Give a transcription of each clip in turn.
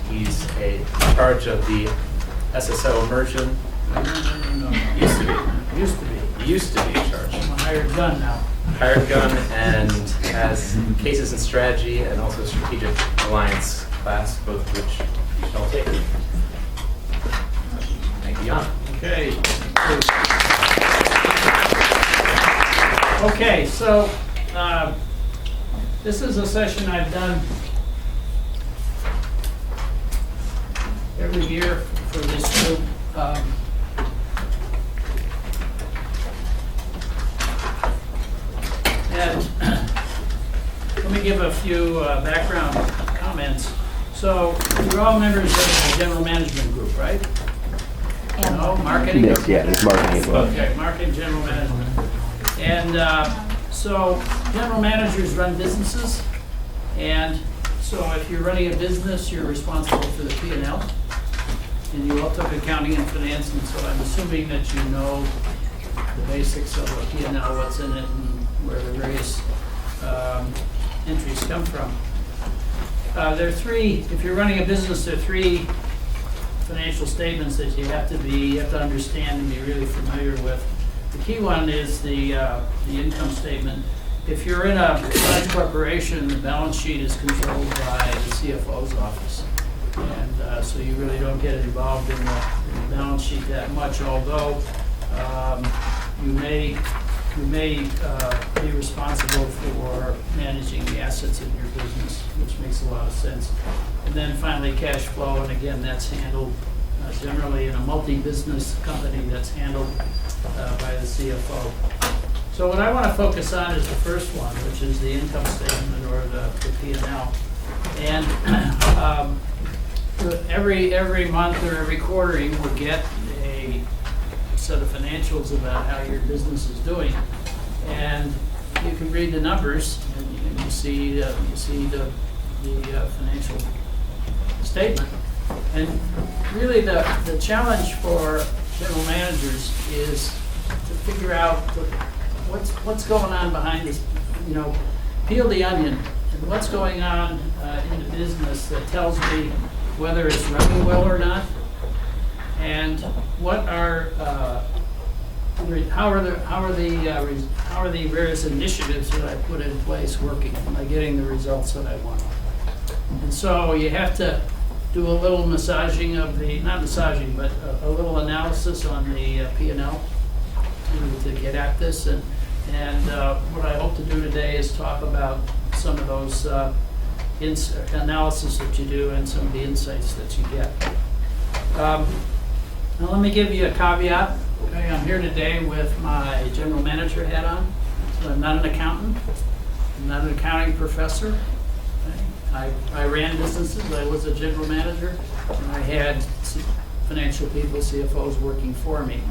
he's in charge of the SSO immersion. No. Used to be. Used to be. He used to be in charge. I'm a hired gun now. Hired gun and has cases and strategy and also strategic alliance class, both of which you shall take. Thank you, Jan. Okay. Okay, so this is a session I've done every year for this group. And let me give a few background comments. So you're all members of the general management group, right? No, marketing? Yes, yeah, it's marketing as well. Okay, marketing, general management. And so general managers run businesses. And so if you're running a business, you're responsible for the P&L. And you all took accounting and finance, and so I'm assuming that you know the basics of a P&L, what's in it, and where the various entries come from. There are three, if you're running a business, there are three financial statements that you have to understand and be really familiar with. The key one is the income statement. If you're in a large corporation, the balance sheet is controlled by the CFO's office. And so you really don't get involved in the balance sheet that much, although you may be responsible for managing the assets in your business, which makes a lot of sense. And then finally, cash flow, and again, that's handled generally in a multi-business company, that's handled by the CFO. So what I want to focus on is the first one, which is the income statement or the P&L. And every month or every quarter, you will get a set of financials about how your business is doing, and you can read the numbers and you see the financial statement. And really, the challenge for general managers is to figure out what's going on behind this. Peel the onion and what's going on in the business that tells me whether it's running well or not, and how are the various initiatives that I put in place working? Am I getting the results that I want? And so you have to do a little massaging of not massaging, but a little analysis on the P&L to get at this. And what I hope to do today is talk about some of those analysis that you do and some of the insights that you get. Now let me give you a caveat. Okay, I'm here today with my general manager hat on. So I'm not an accountant. I'm not an accounting professor. Okay? I ran businesses. I was a general manager, and I had financial people, CFOs, working for me.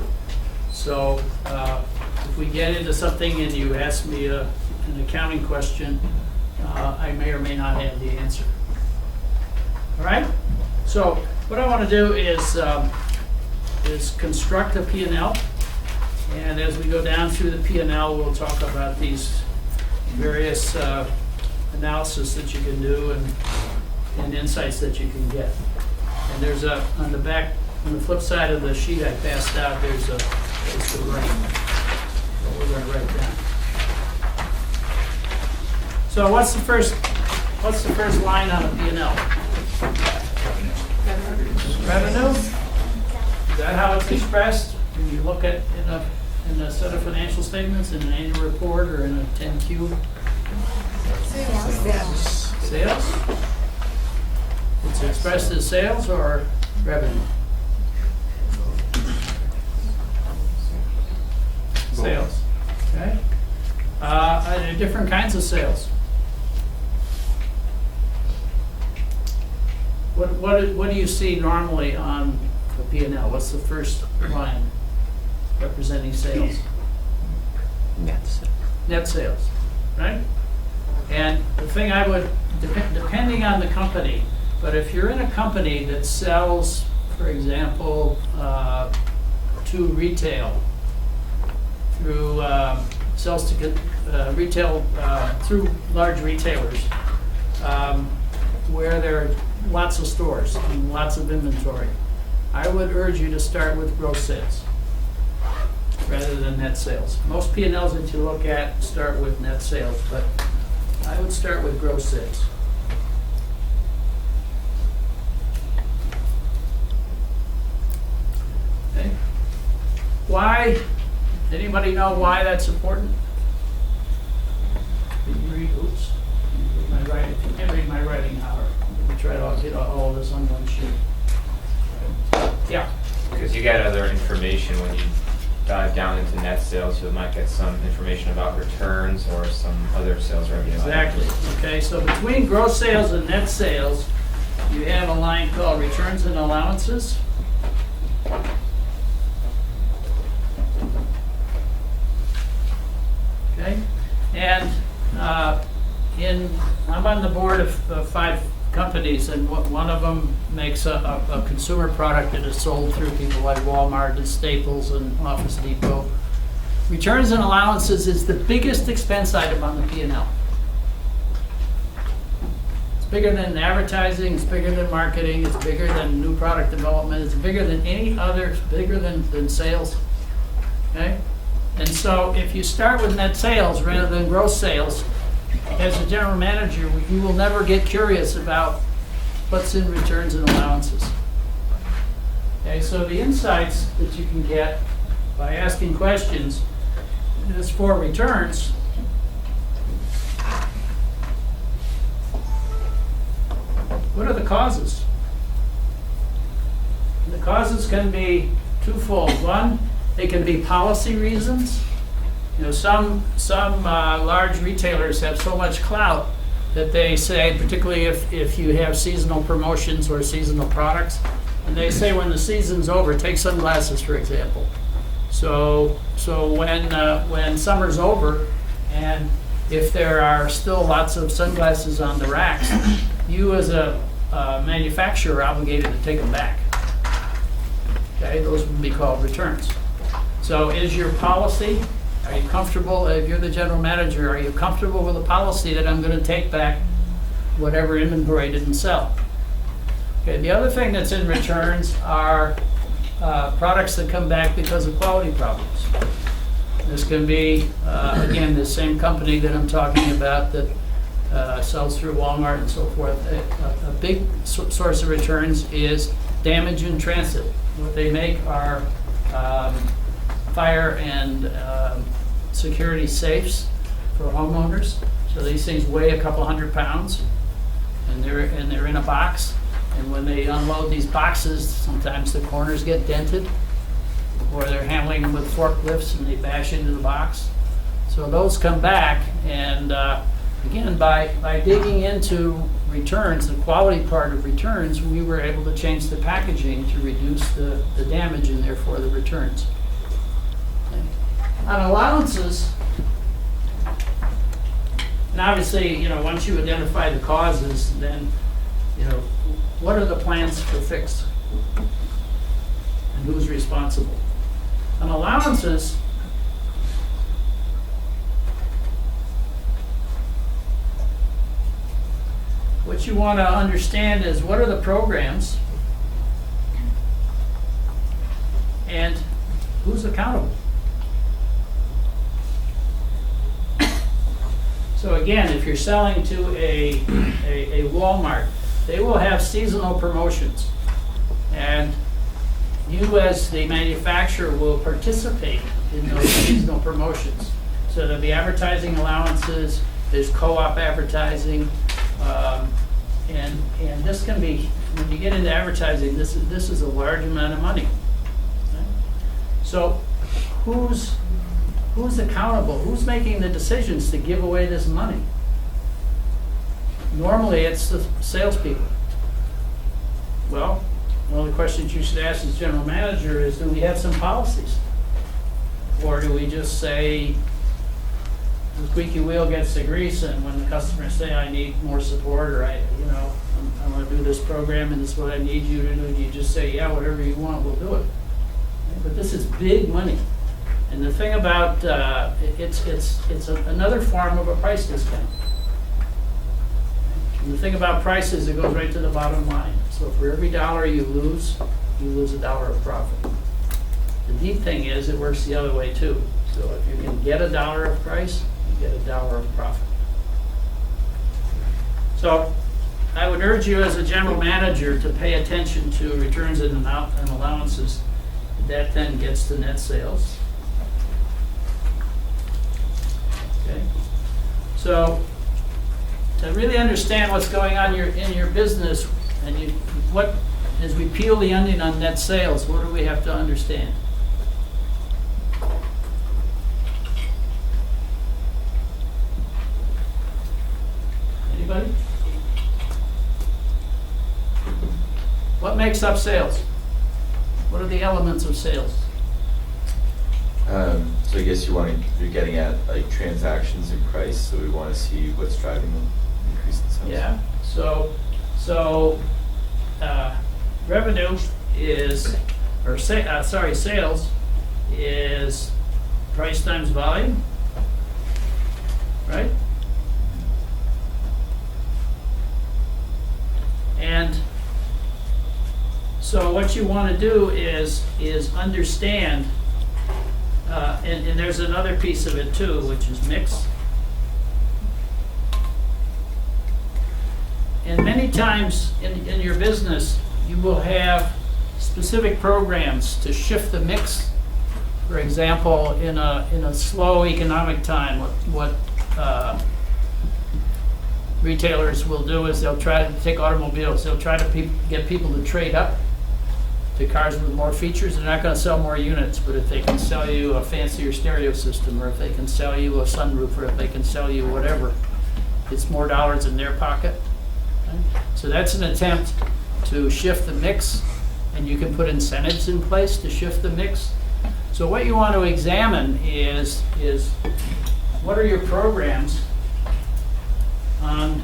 So if we get into something and you ask me an accounting question, I may or may not have the answer. All right? So what I want to do is construct a P&L, and as we go down through the P&L, we'll talk about these various analysis that you can do and insights that you can get. And there's on the flip side of the sheet I passed out, there's the write. What we're going to write down. So what's the first line on the P&L? Revenue. Is that how it's expressed? When you look at in a set of financial statements, in an annual report, or in a 10Q? Sales. It's expressed as sales or revenue? Sales. Okay. Are there different kinds of sales? What do you see normally on the P&L? What's the first line representing sales? Net sales, right? And the thing I would, depending on the company, but if you're in a company that sells, for example, to retail, through sells to retail through large retailers, where they're lots of stores and lots of inventory, I would urge you to start with gross sales rather than net sales. Most P&Ls that you look at start with net sales, but I would start with gross sales. Okay. Why? Anybody know why that's important? Can you read? Oops. Can you read my writing? If you can't read my writing, Howard, let me try to get all this on one sheet. Yeah. Because you get other information when you dive down into net sales. You might get some information about returns or some other sales revenue. Exactly. Okay, so between gross sales and net sales, you have a line called returns and allowances. Okay, and I'm on the board of 5 companies, and one of them makes a consumer product that is sold through people like Walmart and Staples and Office Depot. Returns and allowances is the biggest expense item on the P&L. It's bigger than advertising, it's bigger than marketing, it's bigger than new product development, it's bigger than any other, it's bigger than sales. Okay? And so if you start with net sales rather than gross sales, as a general manager, you will never get curious about what's in returns and allowances. Okay, so the insights that you can get by asking questions is for returns. What are the causes? The causes can be twofold. One, they can be policy reasons. You know, some large retailers have so much clout that they say, particularly if you have seasonal promotions or seasonal products, and they say when the season's over, take sunglasses for example. So when summer's over, and if there are still lots of sunglasses on the racks, you as a manufacturer are obligated to take them back. Okay, those would be called returns. So is your policy, are you comfortable, if you're the general manager, are you comfortable with the policy that I'm going to take back whatever inventory didn't sell? Okay, the other thing that's in returns are products that come back because of quality problems. This can be, again, the same company that I'm talking about that sells through Walmart and so forth. A big source of returns is damage in transit. What they make are fire and security safes for homeowners. So these things weigh a couple 100 pounds, and they're in a box. And when they unload these boxes, sometimes the corners get dented, or they're handling them with forklifts and they bash into the box. So those come back, and again, by digging into returns, the quality part of returns, we were able to change the packaging to reduce the damage and therefore the returns. Okay. On allowances, and obviously, you know, once you identify the causes, then, you know, what are the plans for fix? And who's responsible? On allowances, what you want to understand is what are the programs and who's accountable. So again, if you're selling to a Walmart, they will have seasonal promotions, and you as the manufacturer will participate in those seasonal promotions. So there'll be advertising allowances, there's co-op advertising, and this can be, when you get into advertising, this is a large amount of money. Okay? So who's accountable? Who's making the decisions to give away this money? Normally, it's the salespeople. Well, one of the questions you should ask as general manager is, do we have some policies? Or do we just say, the squeaky wheel gets the grease, and when the customers say, I need more support, or I want to do this program and this is what I need you to do, you just say, yeah, whatever you want, we'll do it. But this is big money. And the thing about, it's another form of a price discount. And the thing about prices, it goes right to the bottom line. So for every dollar you lose a dollar of profit. The neat thing is, it works the other way too. So if you can get a dollar of price, you get a dollar of profit. So I would urge you as a general manager to pay attention to returns and allowances. That then gets to net sales. Okay. So to really understand what's going on in your business, and as we peel the onion on net sales, what do we have to understand? Anybody? What makes up sales? What are the elements of sales? So I guess you're getting at like transactions and price, so we want to see what's driving the increase in sales. Yeah, so revenue is, sales is price times volume, right? And so what you want to do is understand, and there's another piece of it too, which is mix. And many times in your business, you will have specific programs to shift the mix. For example, in a slow economic time, what retailers will do is they'll try to take automobiles. They'll try to get people to trade up to cars with more features. They're not going to sell more units, but if they can sell you a fancier stereo system, or if they can sell you a sunroof, or if they can sell you whatever, it's more dollars in their pocket. Okay? So that's an attempt to shift the mix, and you can put incentives in place to shift the mix. So what you want to examine is what are your programs on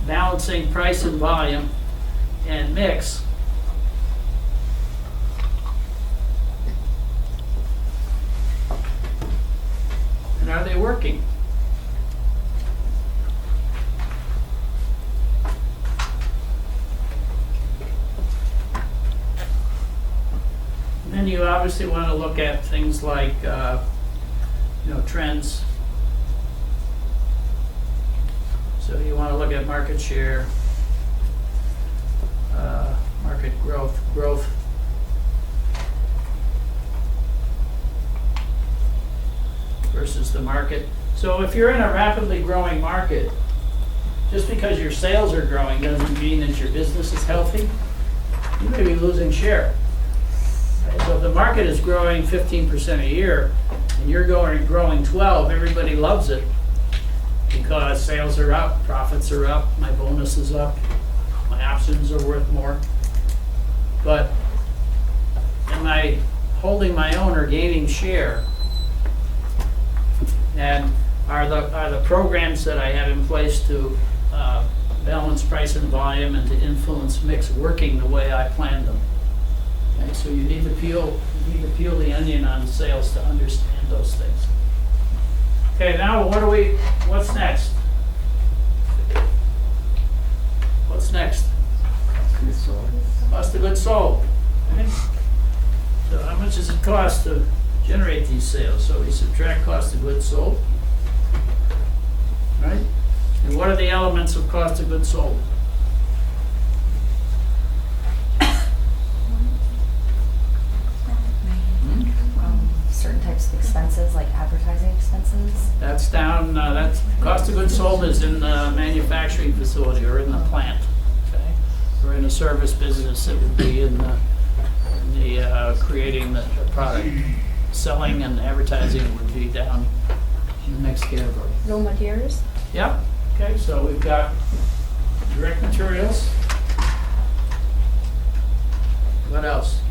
balancing price and volume and mix, and are they working? And then you obviously want to look at things like trends. So you want to look at market share, market growth versus the market. So if you're in a rapidly growing market, just because your sales are growing doesn't mean that your business is healthy. You may be losing share. Right? So if the market is growing 15% a year and you're growing 12, everybody loves it because sales are up, profits are up, my bonus is up, my options are worth more. But am I holding my own or gaining share? And are the programs that I have in place to balance price and volume and to influence mix working the way I planned them? Okay, so you need to peel the onion on sales to understand those things. Okay, now what's next? What's next? Cost of goods sold. Okay. So how much does it cost to generate these sales? So we subtract cost of goods sold. Right? And what are the elements of cost of goods sold? Certain types of expenses, like advertising expenses. That's down, that's cost of goods sold is in the manufacturing facility or in the plant. Okay? Or in a service business, it would be in the creating the product. Selling and advertising would be down in the next category. Raw materials. Yep. Okay, so we've got direct materials. What else?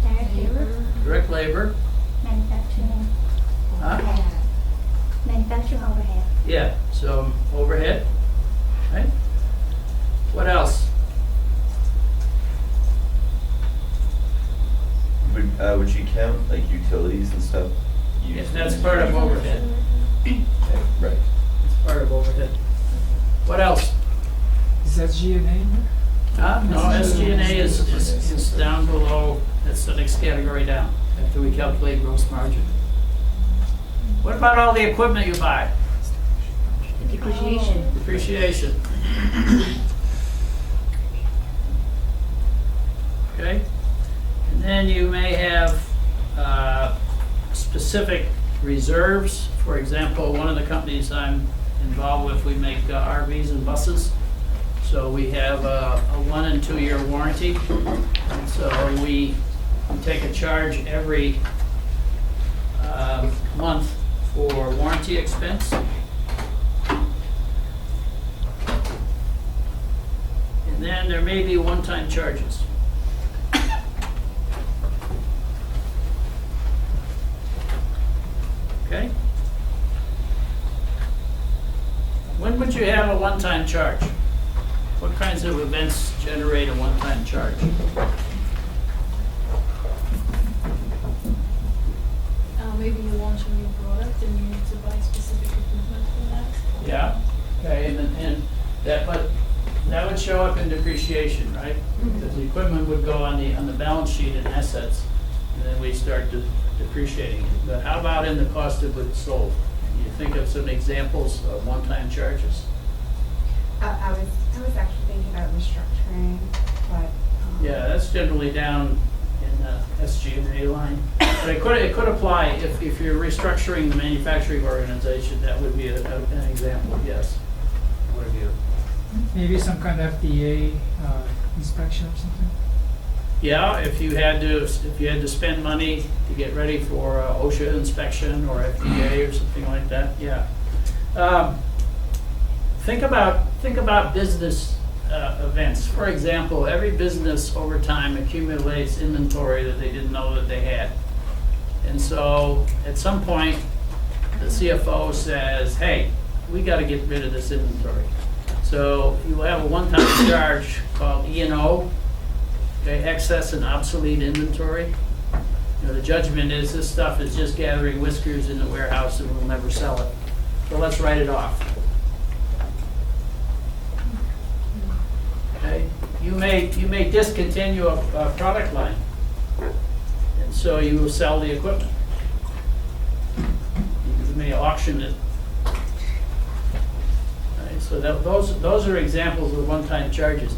Direct labor, Direct labor. manufacturing Huh? overhead. Manufacturing overhead. Yeah, so overhead. Right? What else? Would you count like utilities and stuff? Yes, that's part of overhead. Okay, right. It's part of overhead. What else? Is that G&A there? No, SG&A is down below, that's the next category down, after we calculate gross margin. What about all the equipment you buy? Depreciation. Depreciation. Okay? And then you may have specific reserves. For example, one of the companies I'm involved with, we make RVs and buses. So we have a 1 and 2 year warranty. And so we take a charge every month for warranty expense. And then there may be one-time charges. Okay? When would you have a one-time charge? What kinds of events generate a one-time charge? Maybe you launch a new product and you need to buy specific equipment for that. Yeah, okay, and that, but that would show up in depreciation, right? Because the equipment would go on the balance sheet in assets, and then we start depreciating it. But how about in the cost of goods sold? Can you think of some examples of one-time charges? I was actually thinking about restructuring, but. Yeah, that's generally down in the SG&A line. But it could apply if you're restructuring the manufacturing organization, that would be an example, yes. What have you? Maybe some kind of FDA inspection or something? Yeah, if you had to spend money to get ready for OSHA inspection or FDA or something like that, yeah. Think about business events. For example, every business over time accumulates inventory that they didn't know that they had. And so at some point, the CFO says, hey, we got to get rid of this inventory. So you have a one-time charge called E&O, okay, excess and obsolete inventory. You know, the judgment is this stuff is just gathering whiskers in the warehouse and we'll never sell it. So let's write it off. Okay, you may discontinue a product line, and so you will sell the equipment. You may auction it. Right, so those are examples of one-time charges.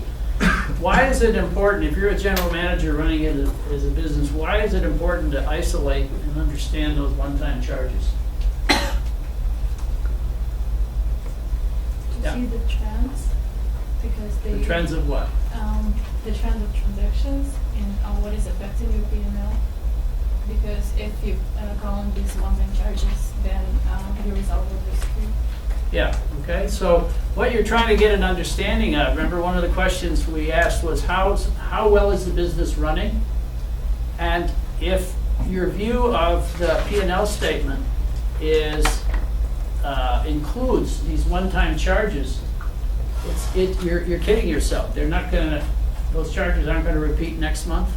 Why is it important, if you're a general manager running it as a business, why is it important to isolate and understand those one-time charges? To Yeah. see the trends, because they. The trends of what? The trend of transactions and what is affecting your P&L. Because if you count these one-time charges, then your result will be skewed. Yeah, okay, so what you're trying to get an understanding of, remember one of the questions we asked was how well is the business running? And if your view of the P&L statement is, includes these one-time charges, you're kidding yourself. They're not gonna, those charges aren't gonna repeat next month.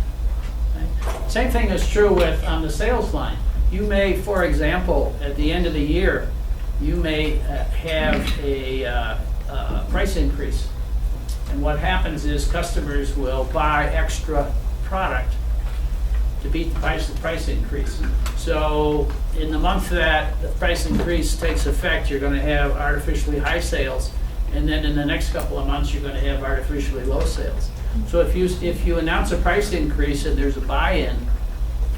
Okay? Same thing is true with on the sales line. You may, for example, at the end of the year, you may have a price increase. And what happens is customers will buy extra product to beat the price increase. So in the month that the price increase takes effect, you're going to have artificially high sales. And then in the next couple of months, you're going to have artificially low sales. So if you announce a price increase and there's a buy-in,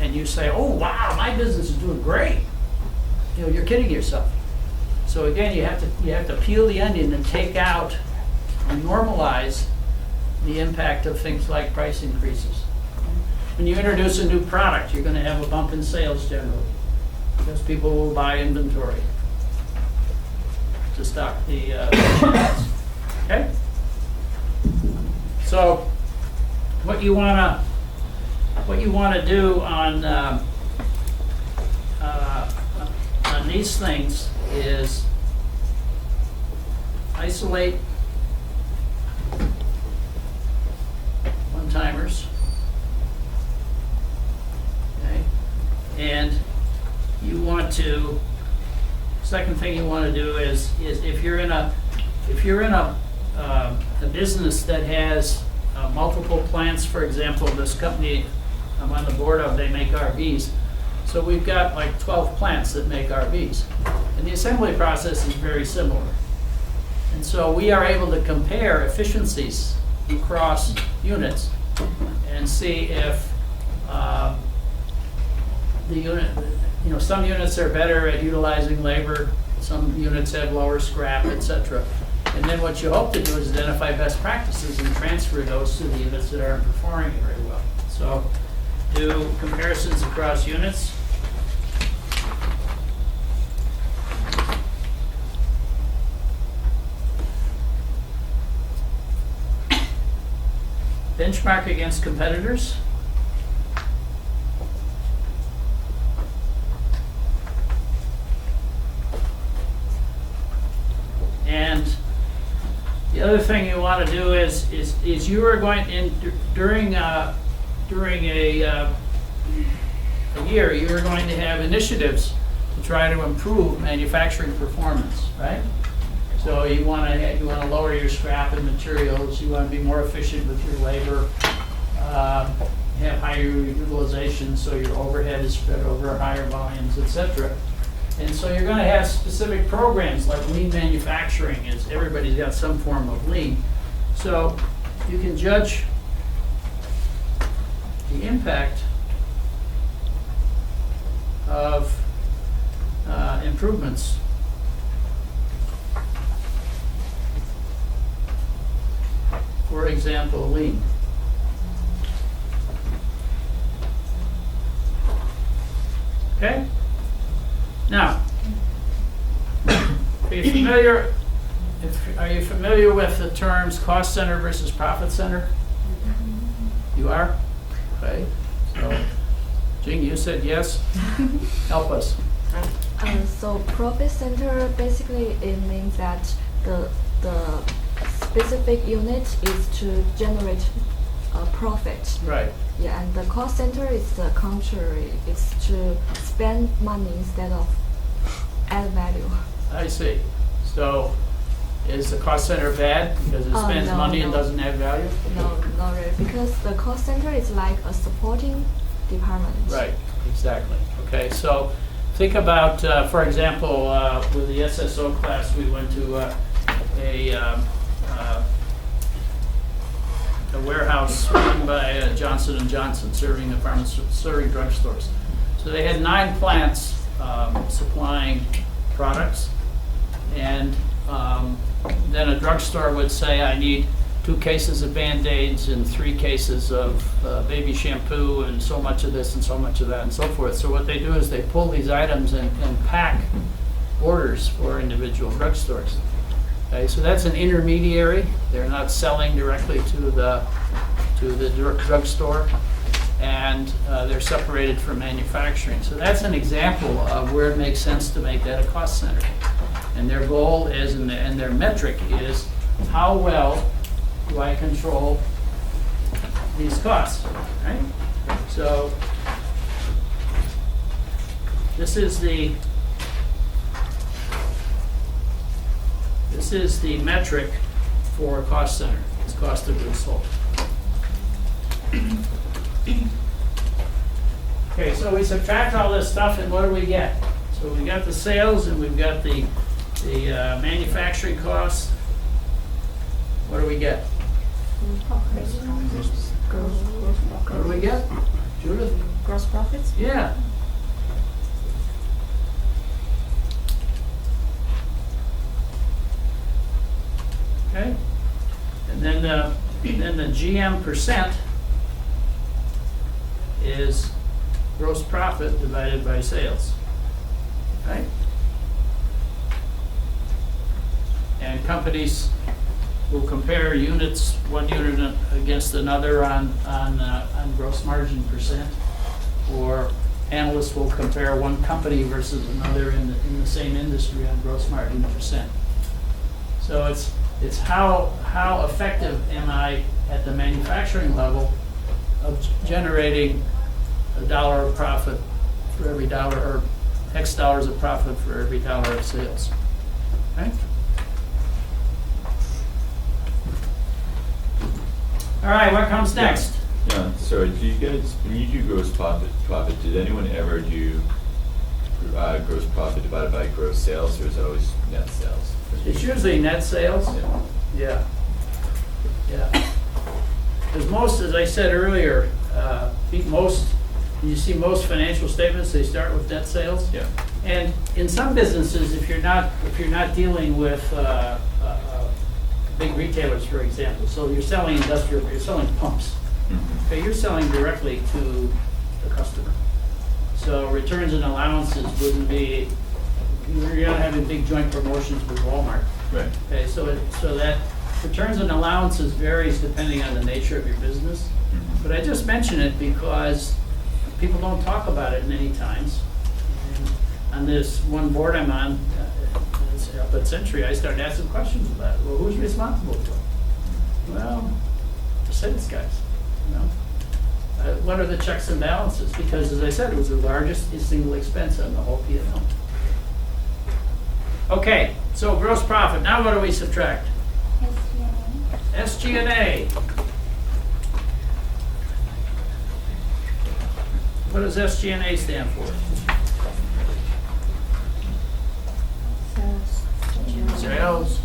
and you say, oh, wow, my business is doing great, you know, you're kidding yourself. So again, you have to peel the onion and take out and normalize the impact of things like price increases. When you introduce a new product, you're going to have a bump in sales generally because people will buy inventory to stock the products. Okay? So what you want to do on these things is isolate one-timers, okay? And you want to, second thing you want to do is if you're in a a business that has multiple plants, for example, this company I'm on the board of, they make RVs. So we've got like 12 plants that make RVs. And the assembly process is very similar. And so we are able to compare efficiencies across units and see if the unit, some units are better at utilizing labor, some units have lower scrap, etc. And then what you hope to do is identify best practices and transfer those to the units that aren't performing very well. So do comparisons across units. Benchmark against competitors. And the other thing you want to do is you are going during a year, you are going to have initiatives to try to improve manufacturing performance, right? So you want to lower your scrap and materials. You want to be more efficient with your labor. Have higher utilization, so your overhead is spread over higher volumes, etc. And so you're going to have specific programs like lean manufacturing. Is everybody's got some form of lean, so you can judge the impact of improvements. For example, lean. Okay? Now, are you familiar with the terms cost center versus profit center? You are? Okay. So, Jing, you said yes. Help us. So profit center, basically it means that the specific unit is to generate a profit. Right. Yeah, and the cost center is the contrary. It's to spend money instead of add value. I see. So, is the cost center bad because it spends No, money and no. doesn't add value? No, not really, because the cost center is like a supporting department. Right, exactly. Okay, so think about, for example, with the SSO class, we went to a warehouse run by Johnson & Johnson, serving drugstores. So they had 9 plants supplying products, and then a drugstore would say, I need 2 cases of Band-Aids and 3 cases of baby shampoo and so much of this and so much of that and so forth. So what they do is they pull these items and pack orders for individual drugstores. Okay, so that's an intermediary. They're not selling directly to the drugstore, and they're separated from manufacturing. So that's an example of where it makes sense to make that a cost center. And their goal is, and their metric is, how well do I control these costs, right? So this is the metric for a cost center. It's cost of goods sold. Okay, so we subtract all this stuff, and what do we get? So we got the sales, and we've got the manufacturing costs. What do we get? What do we get? Judith? Gross profits? Yeah. Okay. And then the GM percent is gross profit divided by sales. Right? And companies will compare units, one unit against another on gross margin percent, or analysts will compare one company versus another in the same industry on gross margin percent. So it's how effective am I at the manufacturing level of generating $1 of profit for every dollar, or X dollars of profit for every dollar of sales. Okay? All right, what comes next? Yeah, so do you guys, when you do gross profit, did anyone ever do gross profit divided by gross sales, or is it always net sales? It's usually net sales. Yeah. Yeah. Because most, as I said earlier, you see most financial statements, they start with net sales. Yeah. And in some businesses, if you're not dealing with big retailers, for example, so you're selling industrial, you're selling pumps. Mhm. Okay, you're selling directly to the customer. So returns and allowances wouldn't be, you're not having big joint promotions with Walmart. Right. Okay, so that returns and allowances varies depending on the nature of your business. Mhm. But I just mention it because people don't talk about it many times. And on this one board I'm on, it's up at Century, I started asking questions about it. Well, who's responsible for it? Well, the sales guys, you know. What are the checks and balances? Because as I said, it was the largest single expense on the whole P&L. Okay, so gross profit. Now what do we subtract? SG&A. SG&A. What does SG&A stand for? Sales,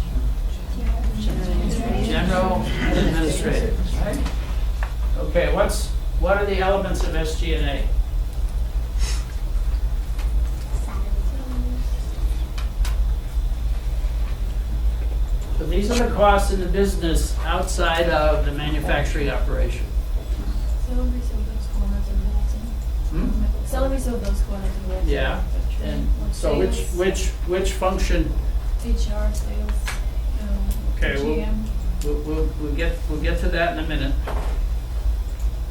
general, and administrative, right? Okay, what are the elements of SG&A? So these are the costs in the business outside of the manufacturing operation. Salaries of those corners and that. Hmm? Salaries of those corners and that. Yeah, and so which function? HR, sales, Okay, GM. We'll get to that in a minute.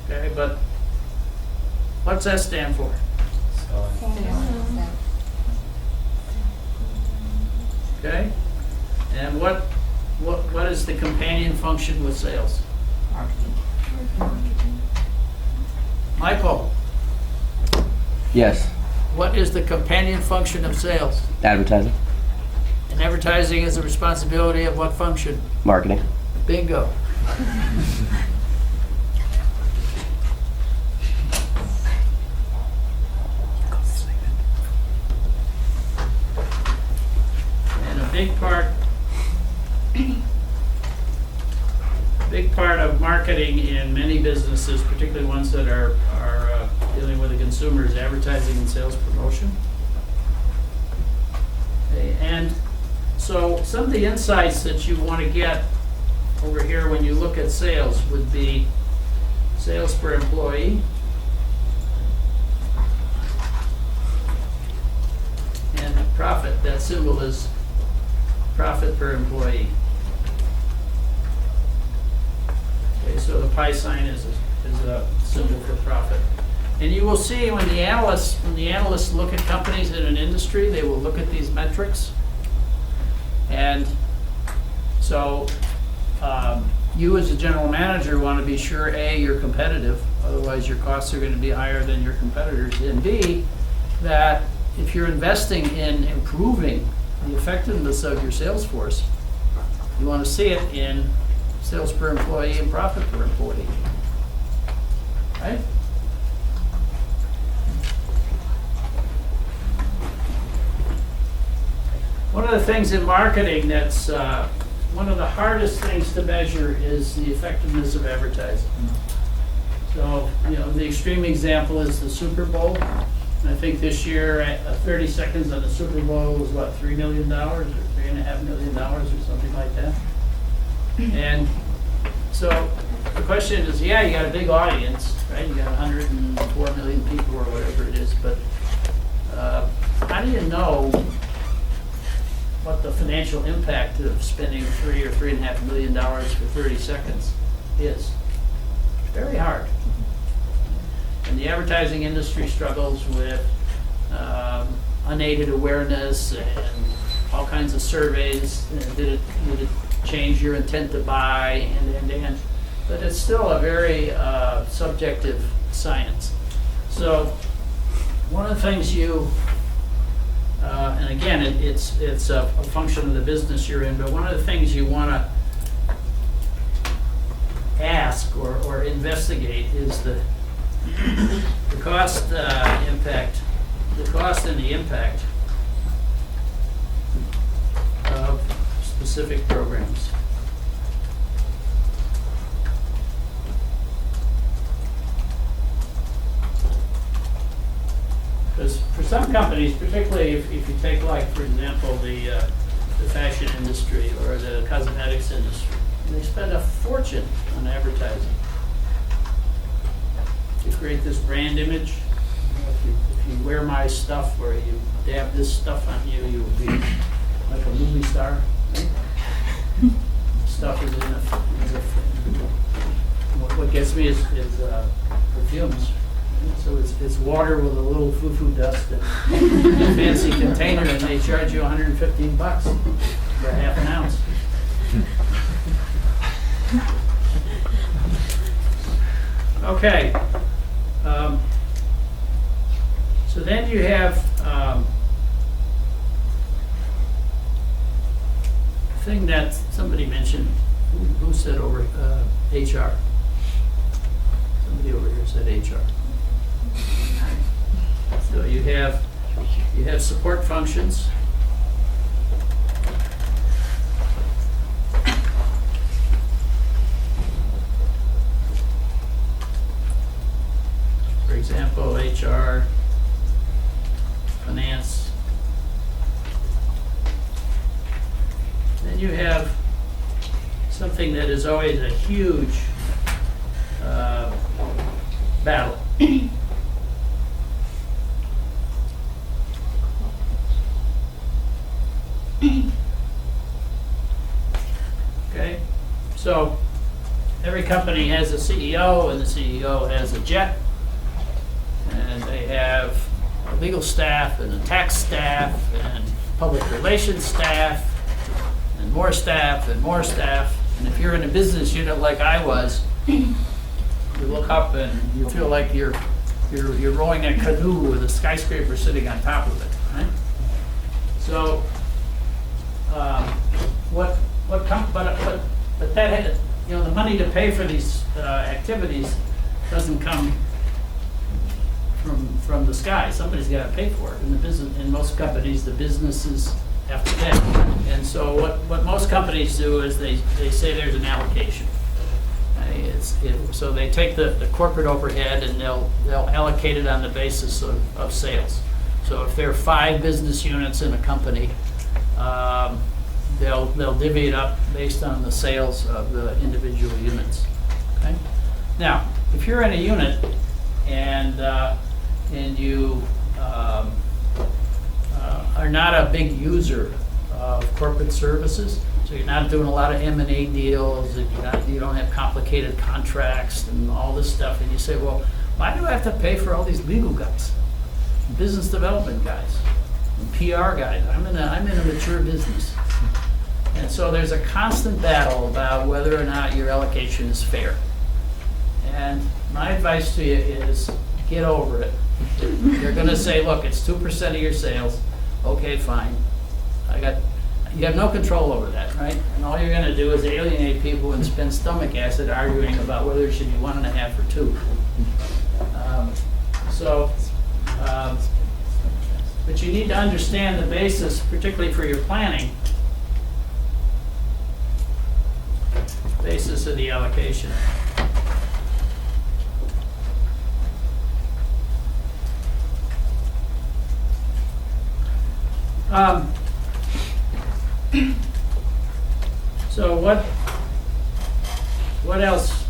Okay, but what's S stand for? Okay, and what is the companion function with sales? Michael, Yes. what is the companion function of sales? Advertising. And advertising is the responsibility of what function? Marketing. Bingo. And a big part of marketing in many businesses, particularly ones that are dealing with the consumer, is advertising and sales promotion. Okay, and so some of the insights that you want to get over here when you look at sales would be sales per employee, and profit. That symbol is profit per employee. Okay, so the pie sign is a symbol for profit. And you will see when the analysts look at companies in an industry, they will look at these metrics. And so you as a general manager want to be sure, A, you're competitive, otherwise your costs are going to be higher than your competitors, and B, that if you're investing in improving the effectiveness of your sales force, you want to see it in sales per employee and profit per employee. Right? One of the things in marketing that's one of the hardest things to measure is the effectiveness of advertising. So, the extreme example is the Super Bowl. And I think this year, 30 seconds on the Super Bowl was what, $3 million or $3.5 million or something like that. And so the question is, you got a big audience, right? You got 104 million people or whatever it is, but how do you know what the financial impact of spending $3 or $3.5 million for 30 seconds is? Very hard. And the advertising industry struggles with unaided awareness and all kinds of surveys. Did it change your intent to buy? And but it's still a very subjective science. So one of the things and again, it's a function of the business you're in, but one of the things you want to ask or investigate is the cost impact, the cost and the impact of specific programs. Because for some companies, particularly if you take like, for example, the fashion industry or the cosmetics industry, they spend a fortune on advertising to create this brand image. You know, if you wear my stuff or you dab this stuff on you, you will be like a movie star. Right? Stuff is what gets me is perfumes. So it's water with a little foo-foo dust and a fancy container, and they charge you $115 for half an ounce. Okay. So then you have a thing that somebody mentioned. Who said over HR? Somebody over here said HR. So you have support functions. For example, HR, finance. Then you have something that is always a huge battle. Okay, so every company has a CEO, and the CEO has a jet, and they have a legal staff and a tax staff and public relations staff and more staff and more staff. And if you're in a business unit like I was, you look up and you feel like you're rowing a canoe with a skyscraper sitting on top of it, right? So but that, you know, the money to pay for these activities doesn't come from the sky. Somebody's got to pay for it. In the business, in most companies, the businesses have to pay. And so what most companies do is they say there's an allocation. So they take the corporate overhead and they'll allocate it on the basis of sales. So if there are 5 business units in a company, they'll divvy it up based on the sales of the individual units. Okay. Now, if you're in a unit and you are not a big user of corporate services, so you're not doing a lot of M&A deals, and you don't have complicated contracts and all this stuff, and you say, well, why do I have to pay for all these legal guys, business development guys, and PR guys? I'm in a mature business. And so there's a constant battle about whether or not your allocation is fair. And my advice to you is get over it. You're going to say, look, it's 2% of your sales. Okay, fine. You have no control over that, right? And all you're going to do is alienate people and spend stomach acid arguing about whether it should be 1.5 or 2. But you need to understand the basis, particularly for your planning, basis of the allocation. So what else?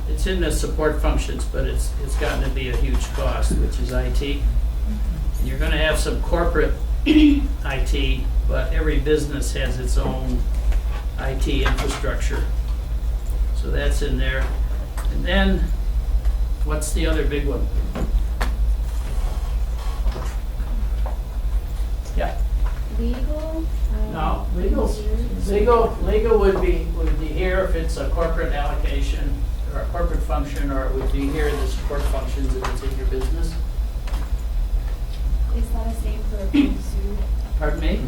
It's in the support functions, but it's gotten to be a huge cost, which is IT. And you're going to have some corporate IT, but every business has its own IT infrastructure. So that's in there. And then, what's the other big one? Yeah. Legal? No, legal would be here if it's a corporate allocation or a corporate function, or it would be here in the support functions if it's in your business. Is that the same for being sued? Pardon me?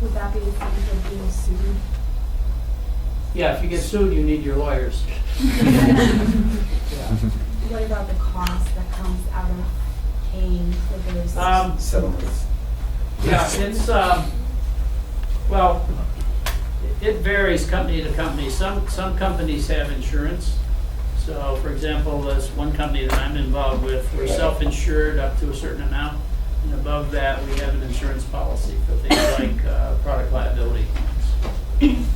Would that be the same for being sued? Yeah, if you get sued, you need your lawyers. Yeah. What about the cost that comes out of paying for those? Settlements. Yeah, it's, well, it varies company to company. Some companies have insurance. So, for example, there's one company that I'm involved with, we're self-insured up to a certain amount. And above that, we have an insurance policy for things like product liability claims.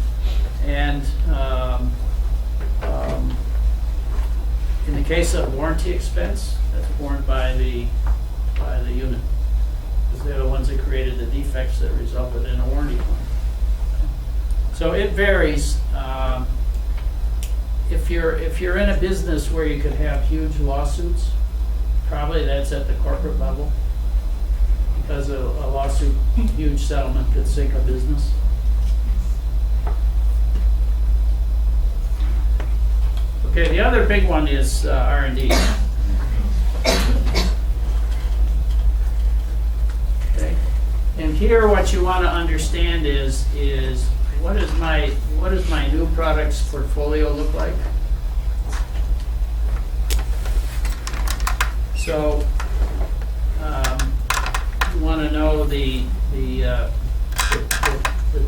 And in the case of warranty expense, that's borne by the unit. Because they're the ones that created the defects that resulted in a warranty claim. So it varies. If you're in a business where you could have huge lawsuits, probably that's at the corporate level. Because a lawsuit, huge settlement could sink a business. Okay, the other big one is R&D. Okay, and here what you want to understand is what does my new products portfolio look like? So you want to know the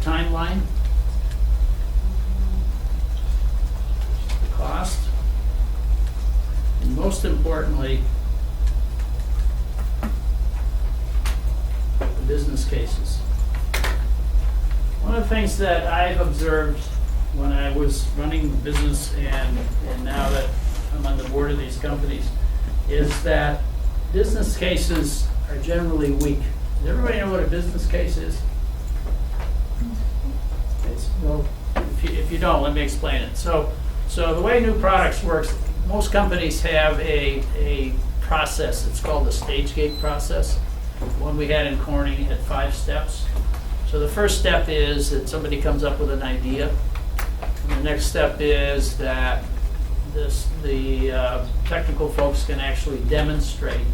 timeline, the cost, and most importantly, the business cases. One of the things that I've observed when I was running the business and now that I'm on the board of these companies is that business cases are generally weak. Does everybody know what a business case is? Well, if you don't, let me explain it. So the way new products works, most companies have a process. It's called the stage gate process. The one we had in Corning had 5 steps. So the first step is that somebody comes up with an idea. And the next step is that the technical folks can actually demonstrate.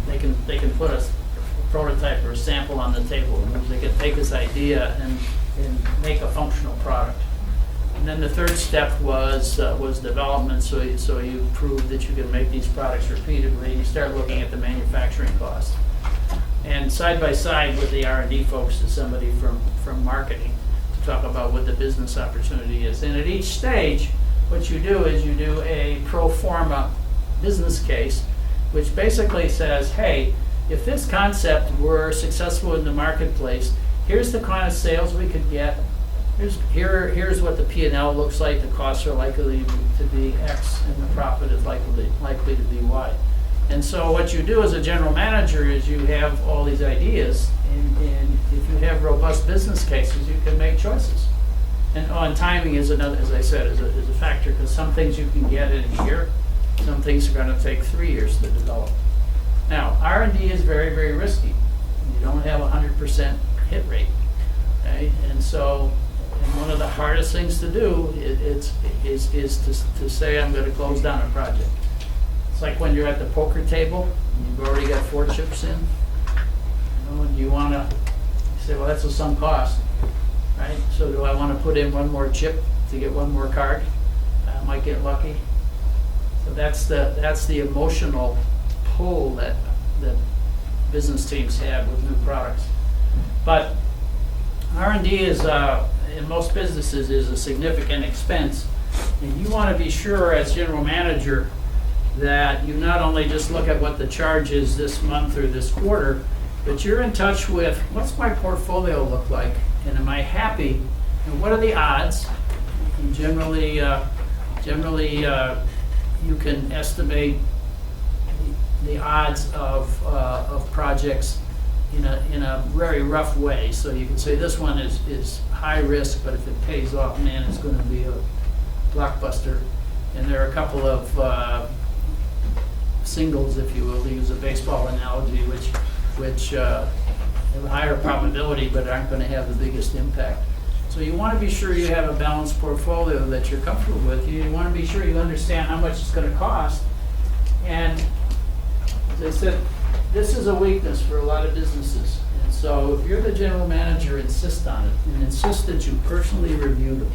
They can put a prototype or a sample on the table, and they can take this idea and make a functional product. And then the third step was development. So you prove that you can make these products repeatedly. You start looking at the manufacturing cost. And side by side with the R&D folks is somebody from marketing to talk about what the business opportunity is. And at each stage, what you do is you do a pro forma business case, which basically says, hey, if this concept were successful in the marketplace, here's the kind of sales we could get. Here's what the P&L looks like. The costs are likely to be X, and the profit is likely to be Y. And so what you do as a general manager is you have all these ideas, and if you have robust business cases, you can make choices. And timing is another, as I said, is a factor, because some things you can get in a year, some things are going to take 3 years to develop. Now, R&D is very, very risky. You don't have a 100% hit rate, okay? And so, one of the hardest things to do is to say, I'm going to close down a project. It's like when you're at the poker table, and you've already got 4 chips in, and you want to say, well, that's a sunk cost, right? So do I want to put in 1 more chip to get 1 more card? I might get lucky. So that's the emotional pull that business teams have with new products. But R&D is, in most businesses, is a significant expense, and you want to be sure as general manager that you not only just look at what the charge is this month or this quarter, but you're in touch with what's my portfolio look like, and am I happy, and what are the odds? And generally, you can estimate the odds of projects in a very rough way. So you can say this one is high risk, but if it pays off, man, it's going to be a blockbuster. And there are a couple of singles, if you will, to use a baseball analogy, which have a higher probability but aren't going to have the biggest impact. So you want to be sure you have a balanced portfolio that you're comfortable with. You want to be sure you understand how much it's going to cost. And as I said, this is a weakness for a lot of businesses. And So if you're the general manager, insist on it, and insist that you personally review them.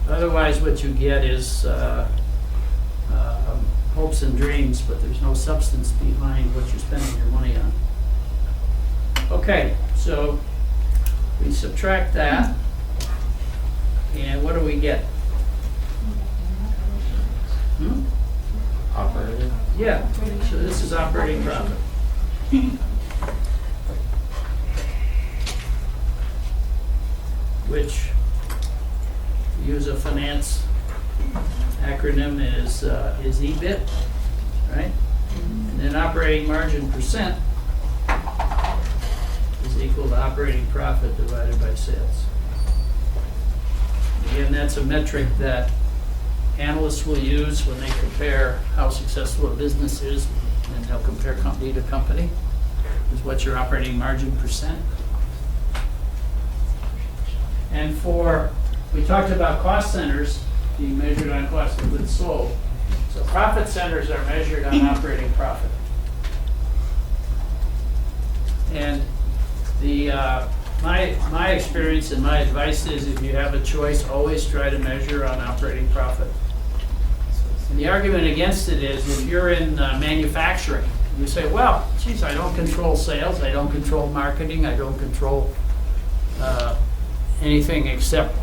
Otherwise, what you get is hopes and dreams, but there's no substance behind what you're spending your money on. Okay, so we subtract that, and what do we get? Operating. Yeah, so this is operating profit. Which, to use a finance acronym, is EBIT, right? And then operating margin percent is equal to operating profit divided by sales. Again, that's a metric that analysts will use when they compare how successful a business is, and they'll compare company to company, is what's your operating margin percent. And we talked about cost centers being measured on cost of goods sold. So profit centers are measured on operating profit. And my experience and my advice is, if you have a choice, always try to measure on operating profit. And the argument against it is, if you're in manufacturing, you say, well, geez, I don't control sales, I don't control marketing, I don't control anything except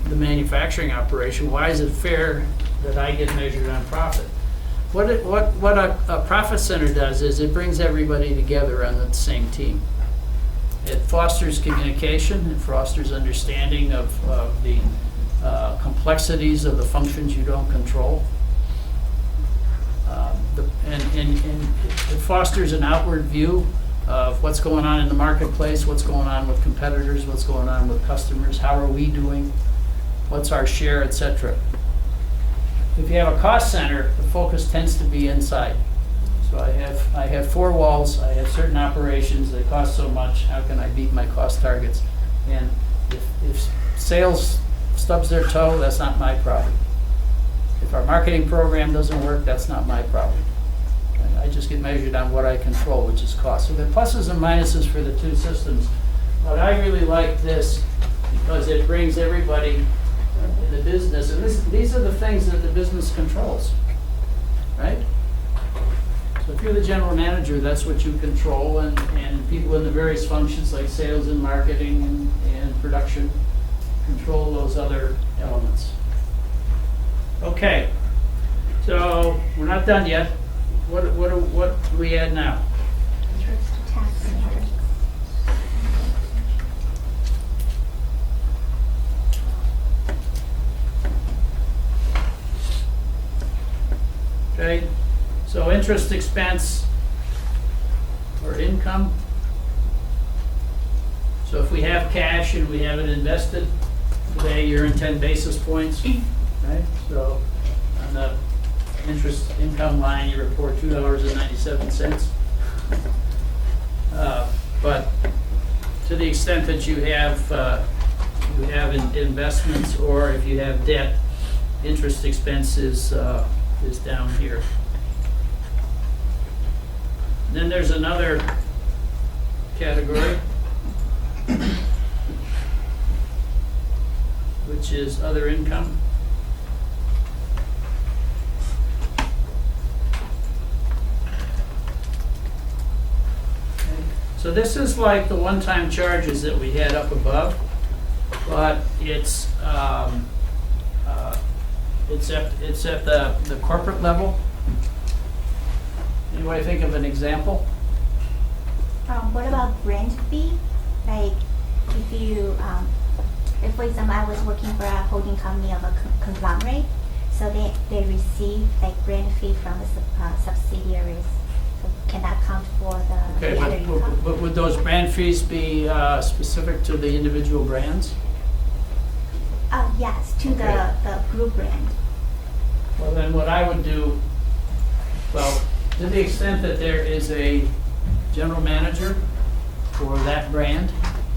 the manufacturing operation. Why is it fair that I get measured on profit? What a profit center does is it brings everybody together on the same team. It fosters communication, it fosters understanding of the complexities of the functions you don't control. And it fosters an outward view of what's going on in the marketplace, what's going on with competitors, what's going on with customers, how are we doing, what's our share, etc. If you have a cost center, the focus tends to be inside. So I have four walls, I have certain operations, they cost so much, how can I beat my cost targets? And if sales stubs their toe, that's not my problem. If our marketing program doesn't work, that's not my problem. I just get measured on what I control, which is cost. So there are pluses and minuses for the two systems. But I really like this because it brings everybody in the business, and these are the things that the business controls, right? So if you're the general manager, that's what you control, and people in the various functions like sales and marketing and production control those other elements. Okay, so we're not done yet. What do we add now? Tax and interest. Okay, so interest expense or income. So if we have cash and we have it invested, today you're in 10 basis points, right? So on the interest income line, you report $2.97. But to the extent that you have investments, or if you have debt, interest expense is down here. Then there's another category, which is other income. So this is like the one-time charges that we had up above, but it's at the corporate level. Anybody think of an example? What about brand fee? Like, if for example I was working for a holding company of a conglomerate, so they receive like brand fee from the subsidiaries. So can that count for the Okay, other income? but would those brand fees be specific to the individual brands? Yes, to Okay. the group brand. Well, then what I would do, well, to the extent that there is a general manager for that brand,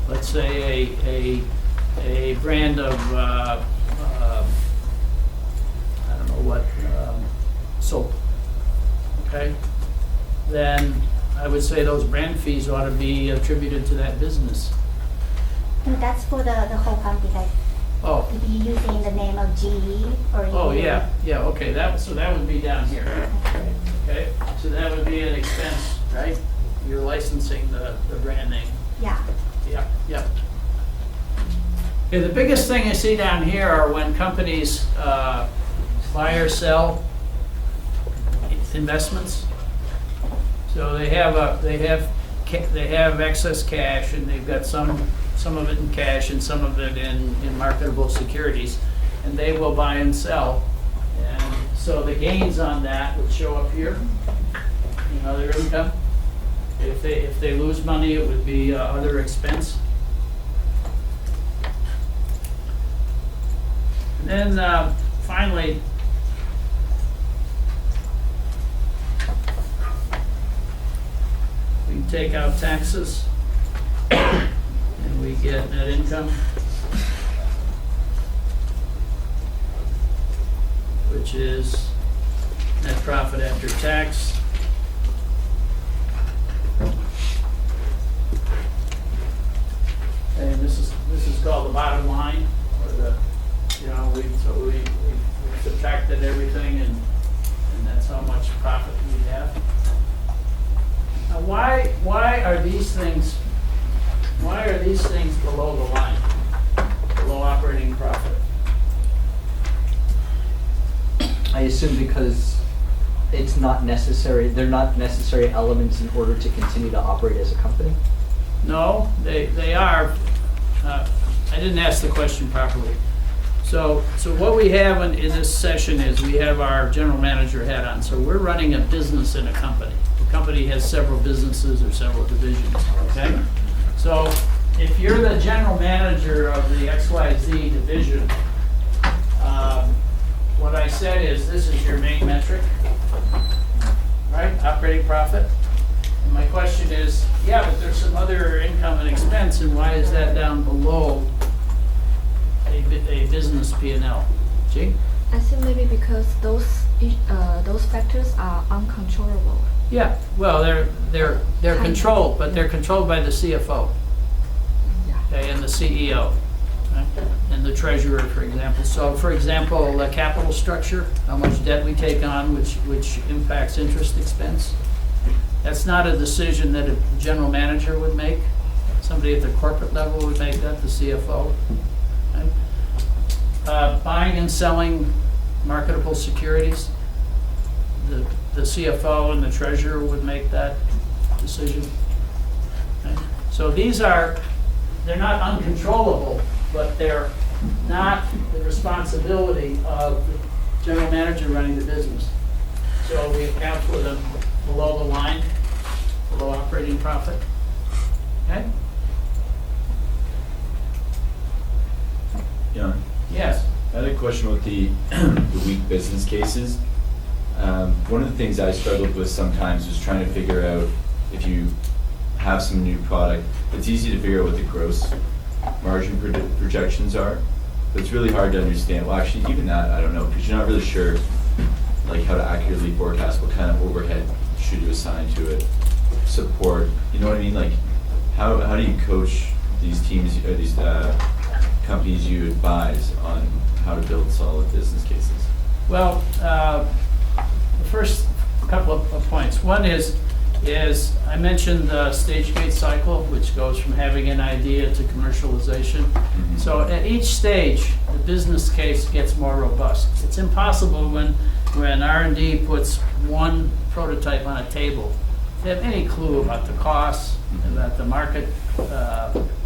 let's say a brand of, I don't know what, soap, okay? Then I would say say those brand fees ought to be attributed to that business. And that's for the whole company, like Oh, if you're using the name of GE or. oh, you- yeah, okay, so that would be down here. Okay, so that would be an expense, right? You're licensing the brand name. Yeah. Yeah, yeah. Okay, the biggest thing I see down here are when companies buy or sell investments. So they have excess cash, and they've got some of it in cash and some of it in marketable securities, and they will buy and sell. And so the gains on that would show up here in other income. If they lose money, it would be other expense. And then finally, we can take out taxes and we get net income, which is net profit after tax. And this is called the bottom line, or the, we subtracted everything, and that's how much profit we have. Now, why are these things below the line, below operating profit? I assume because it's not necessary, they're not necessary elements in order to continue to operate as a company? No, they are. I didn't ask the question properly. So what we have in this session is we have our general manager hat on. So we're running a business in a company. The company has several businesses or several divisions, okay? So if you're the general manager of the XYZ division, what I said is this is your main metric, right? Operating profit. And my question is, yeah, but there's some other income and expense, and why is that down below a business P&L? Gee? I think maybe because those factors are uncontrollable. Yeah, well, they're controlled, but they're controlled by the CFO, Yeah. okay, and the CEO, right? And the treasurer, for example. So, for example, the capital structure, how much debt we take on, which impacts interest expense. That's not a decision that a general manager would make. Somebody at the corporate level would make that, the CFO. Right? Buying and selling marketable securities, the CFO and the treasurer would make that decision. Right? So they're not uncontrollable, but they're not the responsibility of the general manager running the business. So we account for them below the line, below operating profit. Okay? Yeah. Yes. I had a question with the weak business cases. One of the things I struggled with sometimes was trying to figure out if you have some new product, it's easy to figure out what the gross margin projections are, but it's really hard to understand. Well, actually, even that, I don't know, because you're not really sure like how to accurately forecast what kind of overhead should you assign to it, support, you know what I mean? Like, how do you coach these teams or these companies you advise on how to build solid business cases? Well, the first couple of points. One is I mentioned the stage gate cycle, which goes from having an idea to commercialization. Mm-hmm. So at each stage, the business case gets more robust. It's impossible when R&D puts one prototype on a table to have any clue about the costs, about the market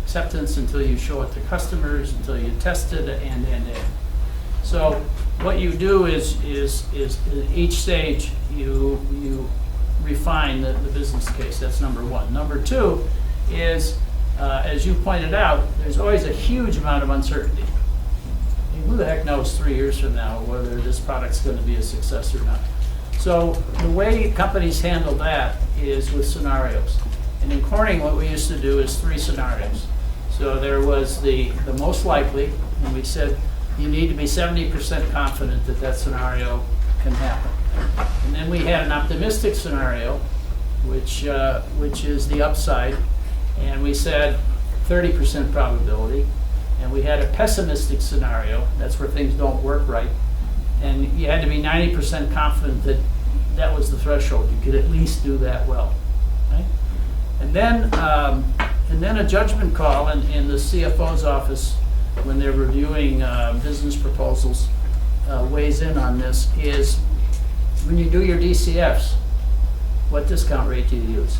acceptance until you show it to customers, until you test it, and. So what you do is in each stage you refine the business case. That's number one. Number two is, as you pointed out, there's always a huge amount of uncertainty. I mean, who the heck knows 3 years from now whether this product's going to be a success or not? So the way companies handle that is with scenarios. And in Corning, what we used to do is 3 scenarios. So there was the most likely, and we said you need to be 70% confident that that scenario can happen. And then we had an optimistic scenario, which is the upside, and we said 30% probability, and we had a pessimistic scenario, that's where things don't work right, and you had to be 90% confident that that was the threshold. You could at least do that well, right? And then a judgment call in the CFO's office when they're reviewing business proposals weighs in on this is when you do your DCFs, what discount rate do you use?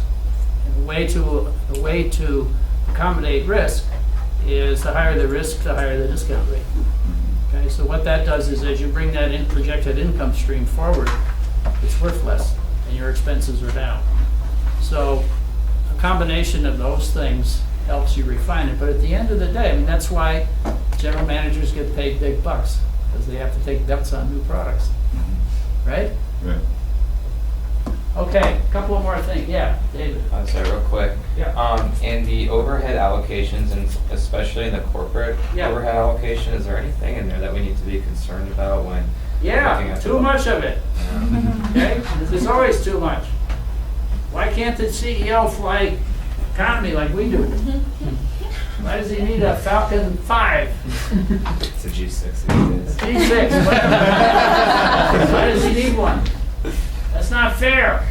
And the way to accommodate risk is the higher the risk, the higher the discount rate. Okay, so what that does is as you bring that in projected income stream forward, it's worth less and your expenses are down. So a combination of those things helps you refine it. But at the end of the day, I mean, that's why general managers get paid big bucks, because they have to take bets on new products, right? Right. Okay, a couple of more things. Yeah, David. I'll say real quick. Yeah. In the overhead allocations, and especially in the corporate Yeah. overhead allocation, is there anything in there that we need to be concerned about when looking Yeah, at too much of it. Okay, there's always too much. Why can't the CEO fly economy like we do? Why does he need a Falcon 5? It's a G6 these days. G6, whatever. Why does he need one? That's not fair.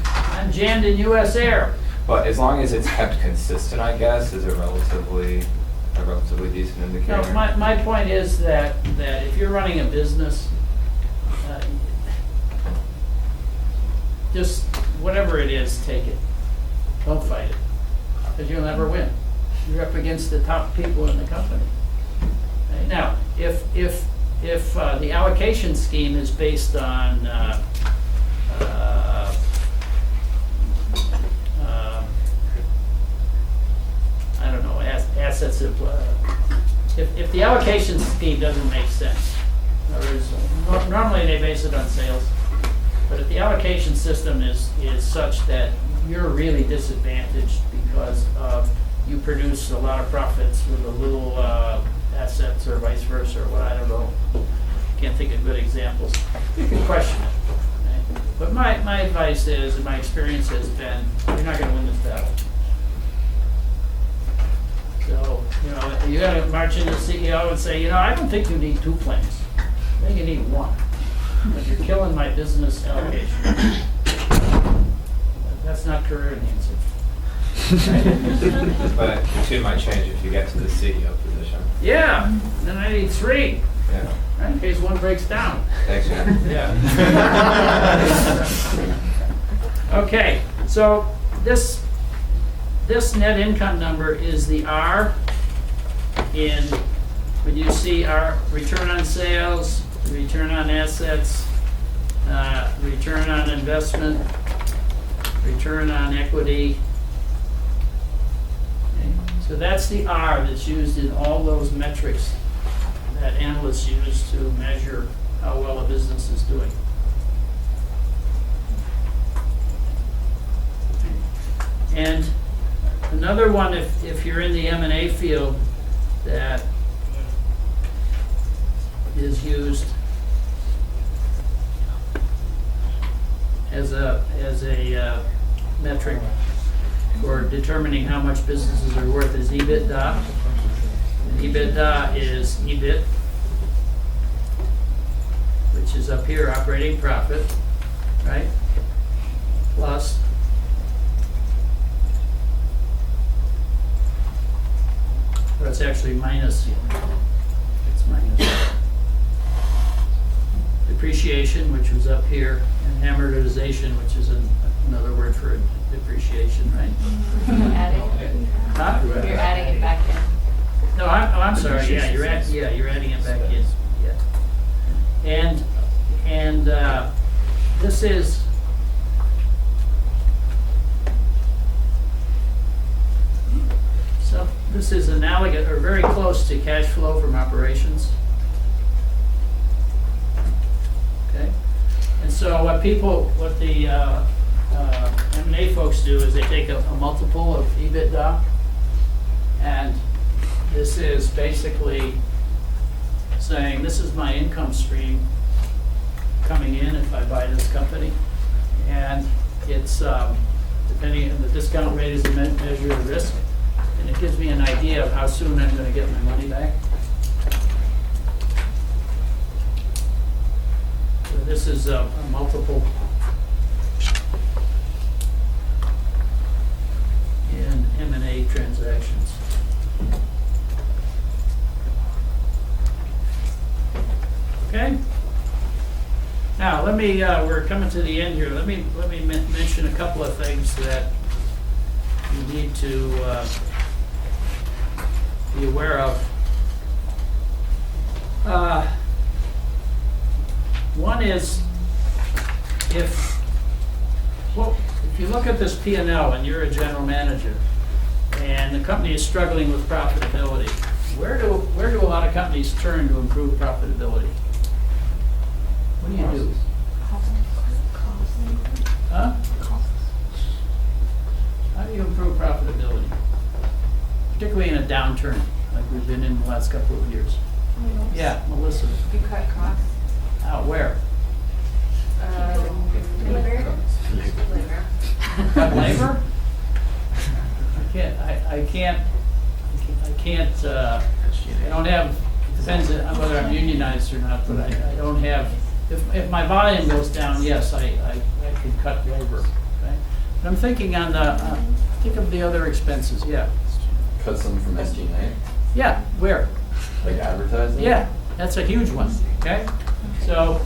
I'm jammed in US Air. But as long as it's kept consistent, I guess, is a relatively decent indicator. No, my point is that if you're running a business, just whatever it is, take it. Don't fight it, because you'll never win. You're up against the top people in the company. Okay? Now, if the allocation scheme is based on I don't know, assets of, if the allocation scheme doesn't make sense, in other words, normally they base it on sales, but if the allocation system is such that you're really disadvantaged because you produce a lot of profits with a little assets or vice versa, or what, I don't know, can't think of good examples, you can question it. Okay? But my advice is, and my experience has been, you're not gonna win this battle. So, you gotta march into the CEO and say, I don't think you need 2 planes. I think you need 1. But you're killing my business allocation. That's not career enhancing. But the two might change if you get to the CEO position. Yeah, then I need 3, Yeah. right, in case one breaks down. Thanks, Jen. Yeah. Okay, so this net income number is the R in, when you see our return on sales, return on assets, return on investment, return on equity. Okay, so that's the R that's used in all those metrics that analysts use to measure how well a business is doing. And another one, if you're in the M&A field, that is used as a metric for determining how much businesses are worth is EBITDA. And EBITDA is EBIT, which is up here, operating profit, right? Plus or it's actually minus, it's minus depreciation, which was up here, and amortization, which is another word for depreciation, right? Adding, Huh? you're adding it back in. No, I'm sorry, yeah, you're adding it back in, yeah. And this is, so this is analogous, or very close to cash flow from operations. Okay, and so what the M&A folks do is they take a multiple of EBITDA, and this is basically saying, this is my income stream coming in if I buy this company, and it's depending on the discount rate is the measure of risk. And it gives me an idea of how soon I'm gonna get my money back. So this is a multiple in M&A transactions. Okay? Now, let me, we're coming to the end here. Let me mention a couple of things that you need to be aware of. One is, if you look at this P&L and you're a general manager, and the company is struggling with profitability, where do a lot of companies turn to improve profitability? What do you do? Huh? How do you improve profitability? Particularly in a downturn, like we've been in the last couple of years. Yeah, Melissa. You cut costs. Out where? Labor. Cut labor? I don't have, it depends on whether I'm unionized or not, but I don't have, if my volume goes down, yes, I could cut labor, okay? But I'm thinking on the, think of the other expenses, yeah. Cut some from SG&A, Yeah, where? like advertising? Yeah, that's a huge one, okay? So,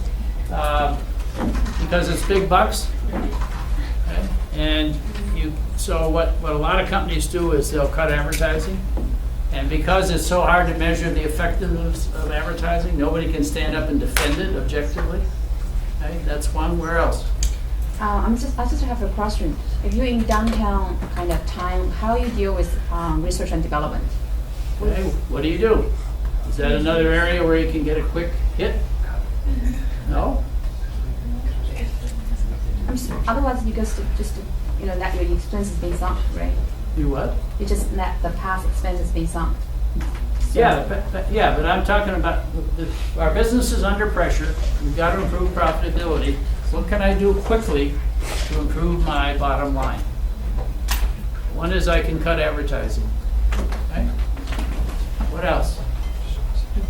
because it's big bucks, okay? And so what a lot of companies do is they'll cut advertising, and because it's so hard to measure the effectiveness of advertising, nobody can stand up and defend it objectively, okay? That's one. Where else? I just have a question. If you're in downtown kind of time, how you deal with research and development? Okay, what do you do? Is that another area where you can get a quick hit? No? Otherwise, you just net your expenses being sunk, right? You what? You just net the past expenses being sunk. So- Yeah, but I'm talking about, our business is under pressure. We've got to improve profitability. What can I do quickly to improve my bottom line? One is I can cut advertising. Okay? What else?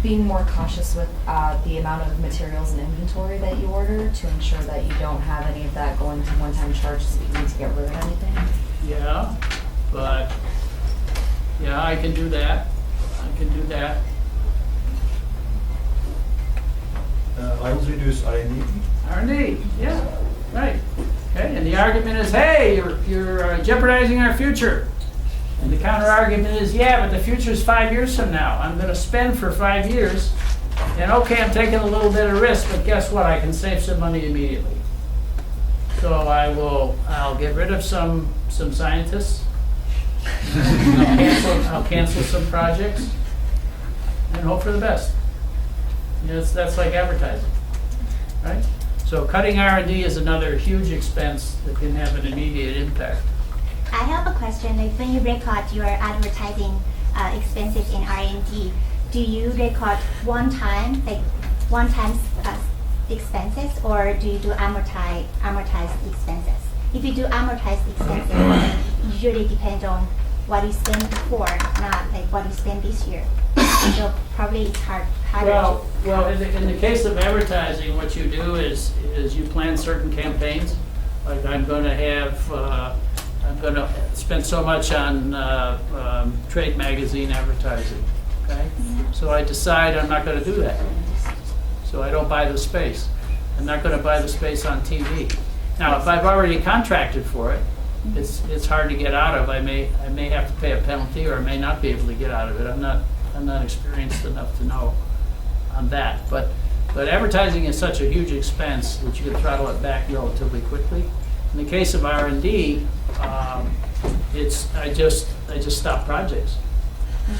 Being more cautious with the amount of materials and inventory that you order to ensure that you don't have any of that going to one-time charges if you need to get rid of anything. Yeah, but, yeah, I can do that. I can do that. I also reduce R&D. R&D, yeah, right. Okay, and the argument is, hey, you're jeopardizing our future. And the counter argument is, yeah, but the future is 5 years from now. I'm going to spend for 5 years, and okay, I'm taking a little bit of risk, but guess what? I can save some money immediately. So I'll get rid of some scientists. I'll cancel some projects, and hope for the best. That's like advertising, right? So cutting R&D is another huge expense that can have an immediate impact. I have a question. Like when you record your advertising expenses in R&D, do you record one time expenses, or do you do amortized expenses? If you do amortized expenses, it usually depends on what you spent before, not like what you spent this year. So probably it's harder. Well, in the case of advertising, what you do is you plan certain campaigns. Like I'm going to spend so much on trade magazine advertising, okay? So I decide I'm not going to do that. So I don't buy the space. I'm not going to buy the space on TV. Now, if I've already contracted for it, it's hard to get out of. I may have to pay a penalty, or I may not be able to get out of it. I'm not experienced enough to know on that. But advertising is such a huge expense that you can throttle it back relatively quickly. In the case of R&D, I just stop projects.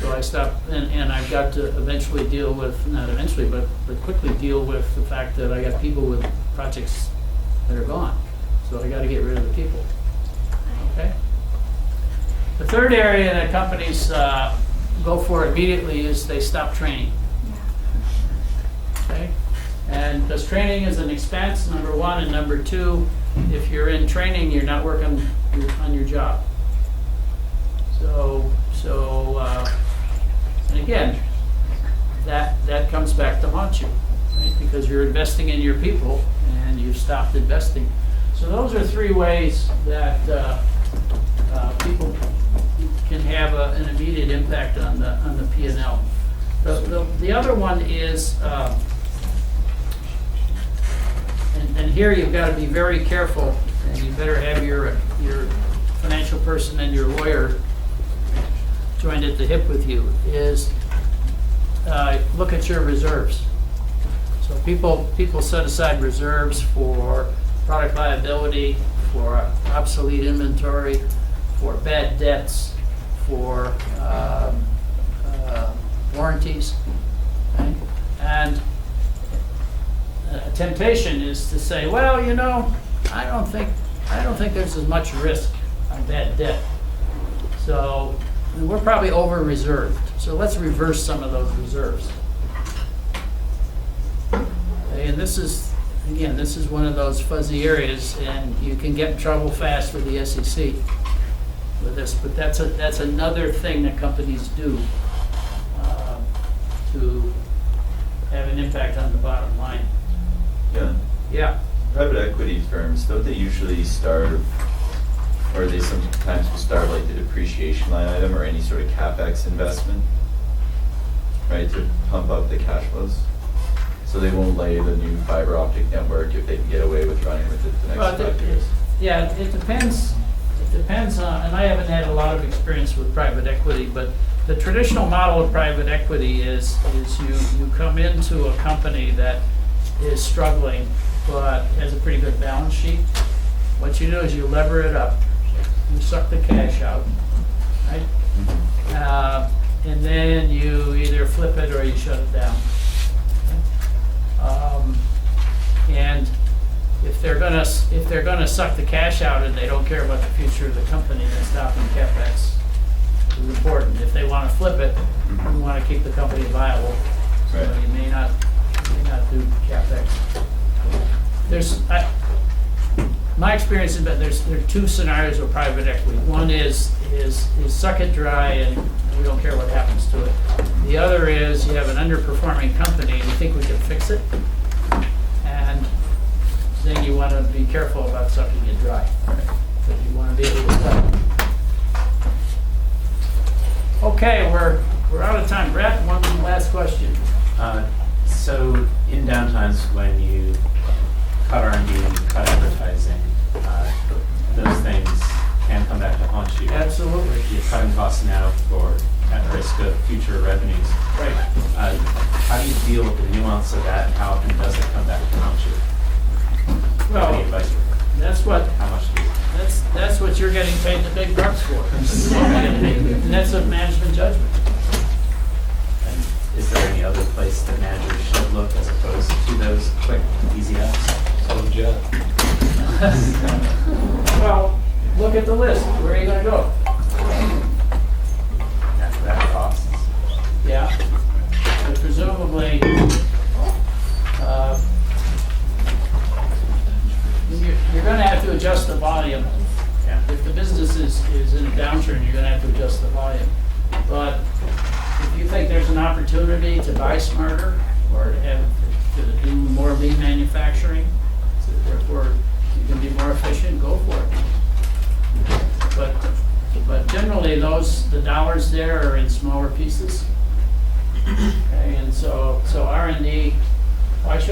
So I stop, and I've got to eventually deal with, not eventually, but quickly deal with the fact that I got people with projects that are gone. So I got to get rid of the people. Okay? The third area that companies go for immediately is they stop training. Okay? And And because training is an expense, number one, and number two, if you're in training, you're not working on your job. And again, that comes back to haunt you, right? Because you're investing in your people and you've stopped investing. So those are three ways that people can have an immediate impact on the P&L. The other one is, and here you've got to be very careful, and you better have your financial person and your lawyer joined at the hip with you, is look at your reserves. So people set aside reserves for product liability, for obsolete inventory, for bad debts, for warranties, okay? And a temptation is to say, well, you know, I don't think there's as much risk on bad debt. So we're probably over reserved. So let's reverse some of those reserves. Okay, and this is one of those fuzzy areas, and you can get in trouble fast with the SEC with this. But that's another thing that companies do to have an impact on the bottom line. Yeah. Yeah. Private equity firms, don't they usually start, or they sometimes will start like the depreciation line item or any sort of CapEx investment, right, to pump up the cash flows? So they won't lay the new fiber optic network if they can get away with running with it the next 5 years. Yeah, it depends. It depends on, and I haven't had a lot of experience with private equity, but the traditional model of private equity is you come into a company that is struggling but has a pretty good balance sheet. What you do is you lever it up, you suck the cash out, right? And then you either flip it or you shut it down. And if they're gonna suck the cash out and they don't care about the future of the company, then stopping CapEx is important. If they want to flip it, you want to keep the company viable. So Right. you may not do CapEx. My experience is that there are two scenarios with private equity. One is suck it dry and we don't care what happens to it. The other is you have an underperforming company and you think we can fix it, and then you want to be careful about sucking it dry, because you want to be able to cut it. Okay, we're out of time. Brett, one last question. So in downtimes when you cut R&D and you cut advertising, those things can come back to haunt you. Absolutely. You're cutting costs now at risk of future revenues. Right. How do you deal with the nuance of that, and how often does it come back to haunt you? Well, Any advice? How much do you? that's what you're getting paid the big bucks for. And that's a management judgment. And is there any other place that managers should look as opposed to those quick, easy outs? Well, look at the list. Where are you going to go? After that costs. Yeah. But presumably, you're going to have to adjust the volume. Yeah. If the business is in a downturn, you're going to have to adjust the volume. But if you think there's an opportunity to buy smarter or to do more lean manufacturing, so therefore you can be more efficient, go for it. But generally, the dollars there are in smaller pieces. Okay, and so R&D, why should